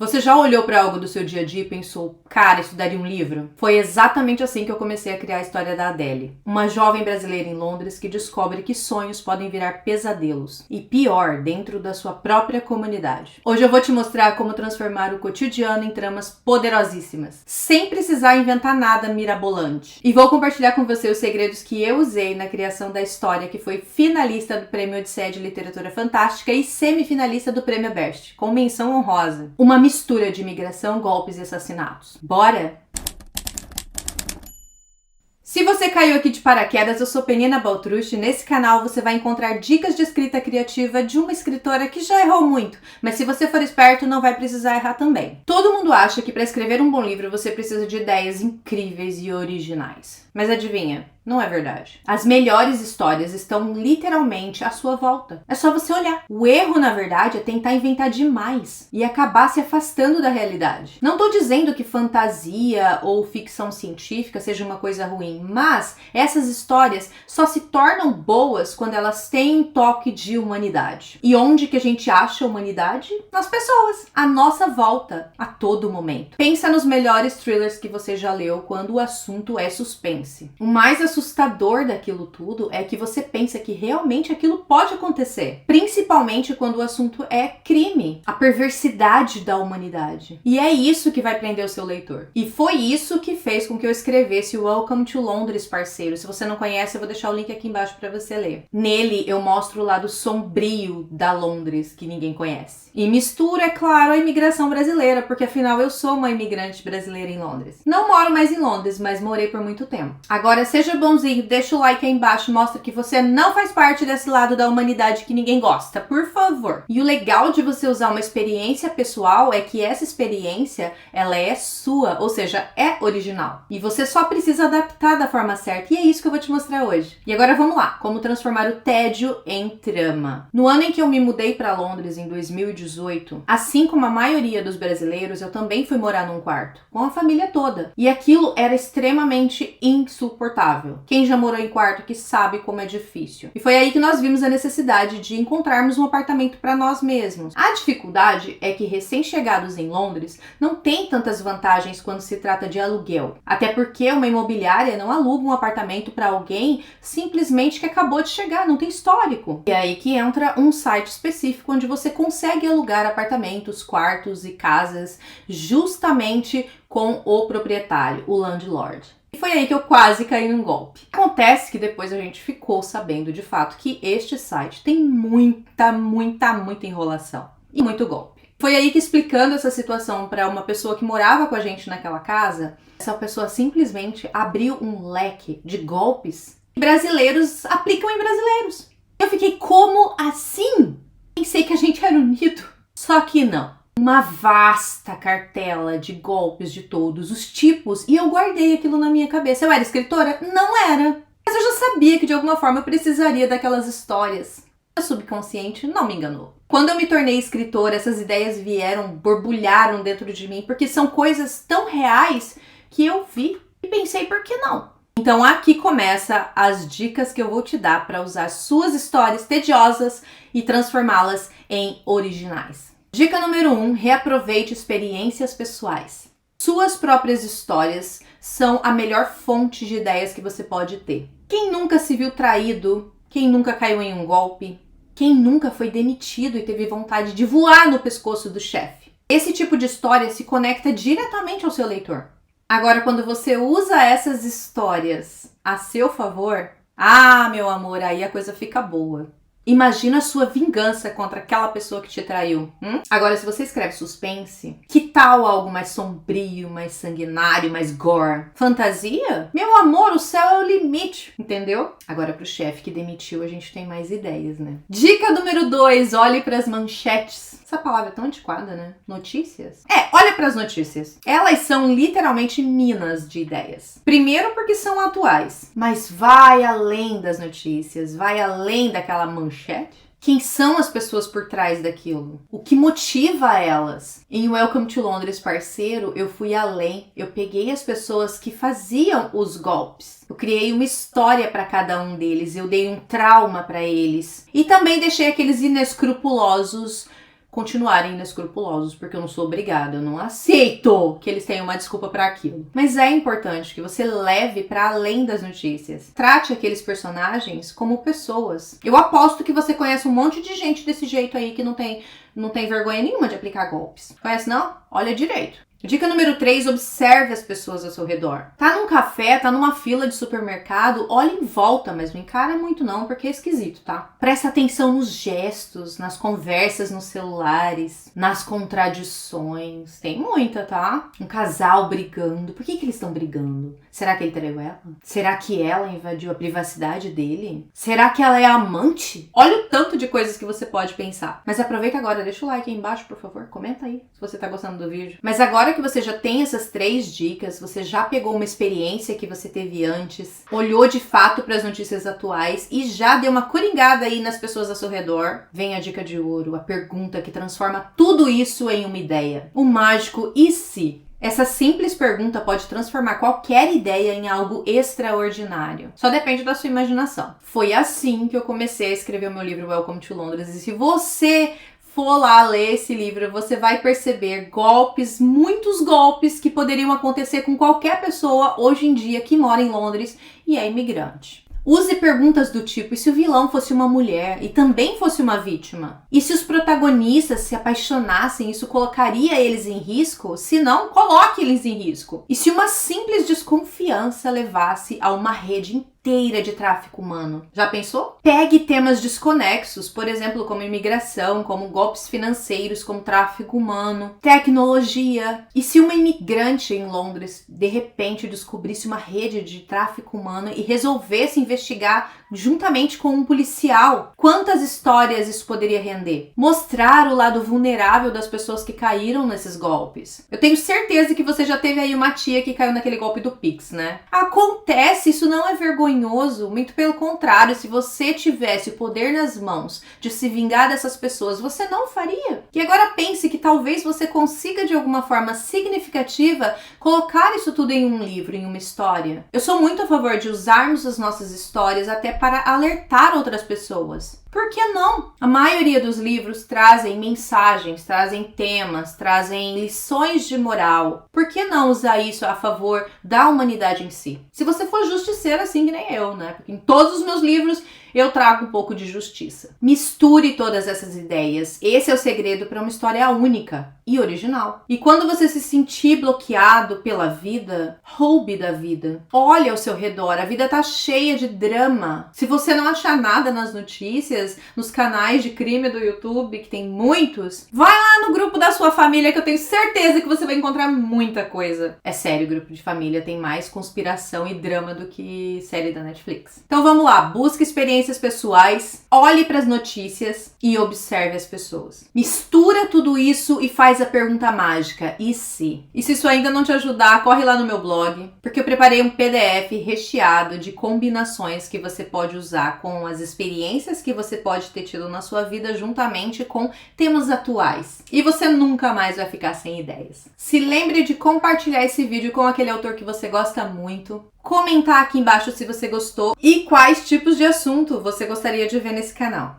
Você já olhou para algo do seu dia a dia e pensou, cara, isso daria um livro? Foi exatamente assim que eu comecei a criar a história da Adele. Uma jovem brasileira em Londres que descobre que sonhos podem virar pesadelos. E pior, dentro da sua própria comunidade. Hoje eu vou te mostrar como transformar o cotidiano em tramas poderosíssimas, sem precisar inventar nada mirabolante. E vou compartilhar com você os segredos que eu usei na criação da história que foi finalista do Prêmio Odisseia de Literatura Fantástica e semifinalista do Prêmio Best, com menção honrosa. Uma mistura de imigração, golpes e assassinatos. Bora? Se você caiu aqui de paraquedas, eu sou Penina Baltrucci e nesse canal você vai encontrar dicas de escrita criativa de uma escritora que já errou muito, mas se você for esperto não vai precisar errar também. Todo mundo acha que para escrever um bom livro você precisa de ideias incríveis e originais. Mas adivinha? Não é verdade. As melhores histórias estão literalmente à sua volta. É só você olhar. O erro, na verdade, é tentar inventar demais e acabar se afastando da realidade. Não tô dizendo que fantasia ou ficção científica seja uma coisa ruim, mas essas histórias só se tornam boas quando elas têm um toque de humanidade. E onde que a gente acha humanidade? Nas pessoas, à nossa volta, a todo momento. Pensa nos melhores thrillers que você já leu quando o assunto é suspense. O mais assustador daquilo tudo é que você pensa que realmente aquilo pode acontecer, principalmente quando o assunto é crime, a perversidade da humanidade. E é isso que vai prender o seu leitor. E foi isso que fez com que eu escrevesse o Welcome to Londres, parceiro. Se você não conhece, eu vou deixar o link aqui embaixo para você ler. Nele eu mostro o lado sombrio da Londres que ninguém conhece. E misturo, é claro, a imigração brasileira, porque afinal eu sou uma imigrante brasileira em Londres. Não moro mais em Londres, mas morei por muito tempo. Agora seja bonzinho, deixa o like aí embaixo, mostra que você não faz parte desse lado da humanidade que ninguém gosta, por favor. E o legal de você usar uma experiência pessoal é que essa experiência, ela é sua, ou seja, é original. E você só precisa adaptar da forma certa, e é isso que eu vou te mostrar hoje. E agora vamos lá, como transformar o tédio em trama. No ano em que eu me mudei para Londres, em 2018, assim como a maioria dos brasileiros, eu também fui morar num quarto, com a família toda. E aquilo era extremamente insuportável. Quem já morou em quarto que sabe como é difícil. E foi aí que nós vimos a necessidade de encontrarmos um apartamento para nós mesmos. A dificuldade é que recém-chegados em Londres não tem tantas vantagens quando se trata de aluguel. Até porque uma imobiliária não aluga um apartamento para alguém simplesmente que acabou de chegar, não tem histórico. E é aí que entra um site específico onde você consegue alugar apartamentos, quartos e casas justamente com o proprietário, o landlord. E foi aí que eu quase caí num golpe. Acontece que depois a gente ficou sabendo de fato que este site tem muita enrolação e muito golpe. Foi aí que, explicando essa situação para uma pessoa que morava com a gente naquela casa, essa pessoa simplesmente abriu um leque de golpes que brasileiros aplicam em brasileiros. Eu fiquei, como assim? Pensei que a gente era unido. Só que não. Uma vasta cartela de golpes de todos os tipos e eu guardei aquilo na minha cabeça. Eu era escritora? Não era. Mas eu já sabia que de alguma forma eu precisaria daquelas histórias. O subconsciente não me enganou. Quando eu me tornei escritora, essas ideias vieram, borbulharam dentro de mim, porque são coisas tão reais que eu vi e pensei, por que não? Então aqui começa as dicas que eu vou te dar para usar suas histórias tediosas e transformá-las em originais. Dica número 1, reaproveite experiências pessoais. Suas próprias histórias são a melhor fonte de ideias que você pode ter. Quem nunca se viu traído? Quem nunca caiu em um golpe? Quem nunca foi demitido e teve vontade de voar no pescoço do chefe? Esse tipo de história se conecta diretamente ao seu leitor. Agora, quando você usa essas histórias a seu favor, meu amor, aí a coisa fica boa. Imagina a sua vingança contra aquela pessoa que te traiu. Agora, se você escreve suspense, que tal algo mais sombrio, mais sanguinário, mais gore? Fantasia? Meu amor, o céu é o limite, entendeu? Agora, pro chefe que demitiu, a gente tem mais ideias, né? Dica número 2, olhe pras manchetes. Essa palavra é tão antiquada, né? Notícias? Olha pras notícias. Elas são literalmente minas de ideias. Primeiro porque são atuais, mas vai além das notícias, vai além daquela manchete. Quem são as pessoas por trás daquilo? O que motiva elas? Em Welcome to Londres, parceiro, eu fui além. Eu peguei as pessoas que faziam os golpes. Eu criei uma história para cada um deles. Eu dei um trauma para eles. E também deixei aqueles inescrupulosos continuarem inescrupulosos, porque eu não sou obrigada, eu não aceito que eles tenham uma desculpa para aquilo. Mas é importante que você leve para além das notícias. Trate aqueles personagens como pessoas. Eu aposto que você conhece um monte de gente desse jeito aí que não tem vergonha nenhuma de aplicar golpes. Conhece não? Olha direito. Dica número 3, observe as pessoas ao seu redor. Tá num café, tá numa fila de supermercado, olha em volta, mas não encara muito não, porque é esquisito, tá? Presta atenção nos gestos, nas conversas nos celulares, nas contradições. Tem muita, tá? Um casal brigando. Por que eles estão brigando? Será que ele traiu ela? Será que ela invadiu a privacidade dele? Será que ela é amante? Olha o tanto de coisas que você pode pensar. Mas aproveita agora, deixa o like aí embaixo, por favor. Comenta aí se você tá gostando do vídeo. Mas agora que você já tem essas 3 dicas, você já pegou uma experiência que você teve antes, olhou de fato para as notícias atuais e já deu uma coringada aí nas pessoas ao seu redor, vem a dica de ouro, a pergunta que transforma tudo isso em uma ideia. O mágico e se? Essa simples pergunta pode transformar qualquer ideia em algo extraordinário. Só depende da sua imaginação. Foi assim que eu comecei a escrever o meu livro Welcome to Londres. E se você for lá ler esse livro, você vai perceber golpes, muitos golpes que poderiam acontecer com qualquer pessoa hoje em dia que mora em Londres e é imigrante. Use perguntas do tipo, e se o vilão fosse uma mulher e também fosse uma vítima? E se os protagonistas se apaixonassem, isso colocaria eles em risco? Se não, coloque eles em risco. E se uma simples desconfiança levasse a uma rede inteira de tráfico humano? Já pensou? Pegue temas desconexos, por exemplo, como imigração, como golpes financeiros, como tráfico humano, tecnologia. E se uma imigrante em Londres de repente descobrisse uma rede de tráfico humano e resolvesse investigar juntamente com um policial? Quantas histórias isso poderia render? Mostrar o lado vulnerável das pessoas que caíram nesses golpes. Eu tenho certeza que você já teve aí uma tia que caiu naquele golpe do Pix, né? Acontece, isso não é vergonhoso, muito pelo contrário, se você tivesse o poder nas mãos de se vingar dessas pessoas, você não faria. E agora pense que talvez você consiga de alguma forma significativa colocar isso tudo em um livro, em uma história. Eu sou muito a favor de usarmos as nossas histórias até para alertar outras pessoas. Por que não? A maioria dos livros trazem mensagens, trazem temas, trazem lições de moral. Por que não usar isso a favor da humanidade em si? Se você for justiceiro assim que nem eu, né? Porque em todos os meus livros eu trago um pouco de justiça. Misture todas essas ideias. Esse é o segredo para uma história única e original. E quando você se sentir bloqueado pela vida, roube da vida. Olhe ao seu redor, a vida tá cheia de drama. Se você não achar nada nas notícias, nos canais de crime do YouTube, que tem muitos, vai lá no grupo da sua família que eu tenho certeza que você vai encontrar muita coisa. É sério, o grupo de família tem mais conspiração e drama do que série da Netflix. Então vamos lá, busque experiências pessoais, olhe para as notícias e observe as pessoas. Mistura tudo isso e faz a pergunta mágica, e se? E se isso ainda não te ajudar, corre lá no meu blog, porque eu preparei um PDF recheado de combinações que você pode usar com as experiências que você pode ter tido na sua vida juntamente com temas atuais. E você nunca mais vai ficar sem ideias. Se lembre de compartilhar esse vídeo com aquele autor que você gosta muito, comentar aqui embaixo se você gostou e quais tipos de assunto você gostaria de ver nesse canal.